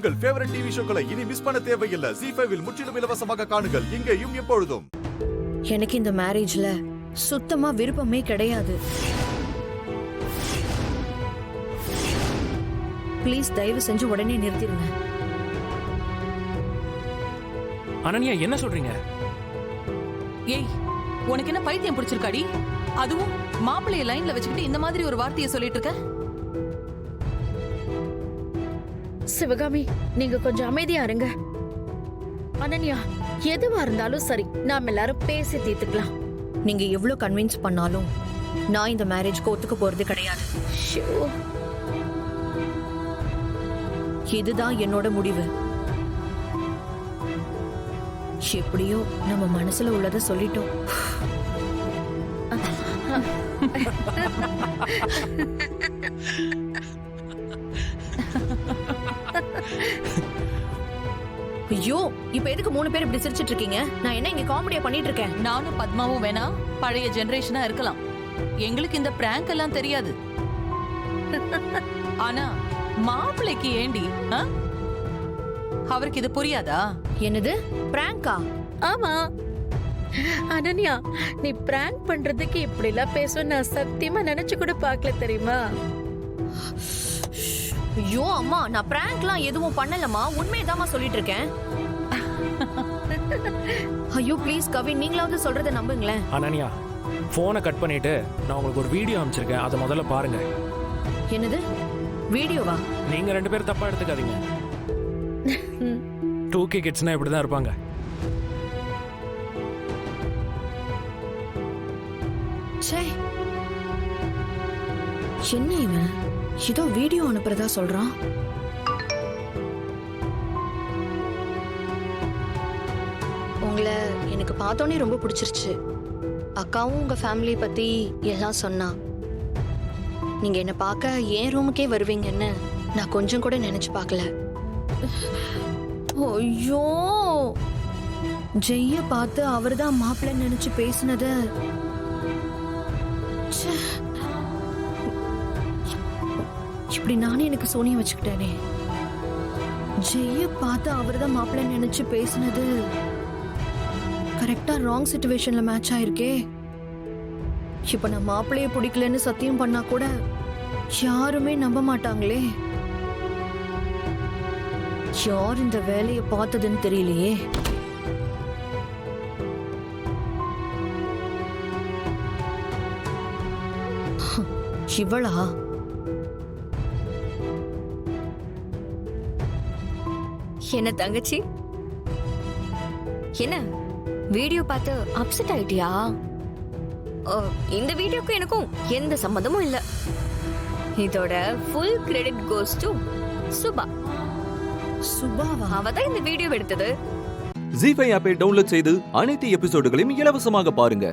உங்கள் favourite TV ஷோக்களை இனி miss பண்ண தேவையில்லை. ZEE5 இல் முற்றிலும் இலவசமாக காணுங்கள். இங்கேயும் எப்பொழுதும். எனக்கு இந்த மேரேஜ்ல சுத்தமா விருப்பமே கிடையாது. ப்ளீஸ் தயவு செஞ்சு உடனே நிறுத்திடுங்க. அனன்யா என்ன சொல்றீங்க? ஏய், உனக்கு என்ன பைத்தியம் பிடிச்சிருக்காடி? அதுவும் மாப்பிள்ளைய லைன்ல வச்சுக்கிட்டு இந்த மாதிரி ஒரு வார்த்தையை சொல்லிட்டு இருக்க? சிவகாமி, நீங்க கொஞ்சம் அமைதியா இருங்க. அனன்யா, எதுவா இருந்தாலும் சரி, நாம எல்லாரும் பேசி தீர்த்துக்கலாம். நீங்க எவ்வளவு கன்வின்ஸ் பண்ணாலும் நான் இந்த மேரேஜ்க்கு ஒத்துக்க போறது கிடையாது. ஷோ, இதுதான் என்னோட முடிவு. எப்படியோ நம்ம மனசுல உள்ளத சொல்லிட்டோம். ஐயோ, இப்ப எதுக்கு 3 பேர் இப்படி சிரிச்சிட்டு இருக்கீங்க? நான் என்ன இங்க காமெடியா பண்ணிட்டு இருக்கேன்? நானும் பத்மாவும் வேணா பழைய ஜெனரேஷனா இருக்கலாம். எங்களுக்கு இந்த பிராங்க் எல்லாம் தெரியாது. ஆனா மாப்பிள்ளைக்கு ஏண்டி? அவருக்கு இது புரியாதா? என்னது பிராங்கா? ஆமா அனன்யா, நீ பிராங்க் பண்றதுக்கு இப்படி எல்லாம் பேச நான் சத்தியமா நினைச்சு கூட பார்க்கல, தெரியுமா? ஐயோ அம்மா, நான் பிராங்க்லாம் எதுவும் பண்ணலமா, உண்மையதாம்மா சொல்லிட்டு இருக்கேன். ஐயோ ப்ளீஸ் கவின், நீங்களாவது சொல்றத நம்புங்களேன். அனன்யா, போனை கட் பண்ணிட்டு நான் உங்களுக்கு ஒரு வீடியோ அனுப்பிச்சிருக்கேன், அதை முதல்ல பாருங்க. என்னது வீடியோவா? நீங்க 2 பேரும் தப்பா எடுத்துக்காதீங்க. 2K கிட்ஸ்னா இப்படிதான் இருப்பாங்க. சே, என்ன இவன் ஏதோ வீடியோ அனுப்புறதா சொல்றான். உங்களை எனக்கு பார்த்தோன்னே ரொம்ப பிடிச்சிருச்சு. அக்காவும் உங்க ஃபேமிலி பத்தி எல்லாம் சொன்னா. நீங்க என்ன பார்க்க என் ரூமுக்கே வருவீங்கன்னு நான் கொஞ்சம் கூட நினைச்சு பார்க்கல. ஐயோ, ஜெய்ய பார்த்து அவர்தான் மாப்பிள்ளை நினைச்சு பேசினத இப்படி நானே எனக்கு சோனியை வச்சுக்கிட்டேனே. ஜெய்ய பார்த்து அவர்தான் மாப்பிள்ளை நினைச்சு பேசினது கரெக்டா ராங் சிச்சுவேஷன்ல மேட்ச் ஆயிருக்கே. இப்ப நான் மாப்பிள்ளைய பிடிக்கலன்னு சத்தியம் பண்ணா கூட யாருமே நம்ப மாட்டாங்களே. யார் இந்த வேலையை பார்த்ததுன்னு தெரியலையே. இவளா? என்ன தங்கச்சி, என்ன வீடியோ பார்த்து அப்செட் ஆயிட்டியா? இந்த வீடியோக்கு எனக்கும் எந்த சம்மந்தமும் இல்ல. இதோட full credit goes to Subha. சுபாவா? அவதான் இந்த வீடியோ எடுத்தது. ZEE5 ஆப்பை டவுன்லோட் செய்து அனைத்து எபிசோடுகளையும் இலவசமாக பாருங்க.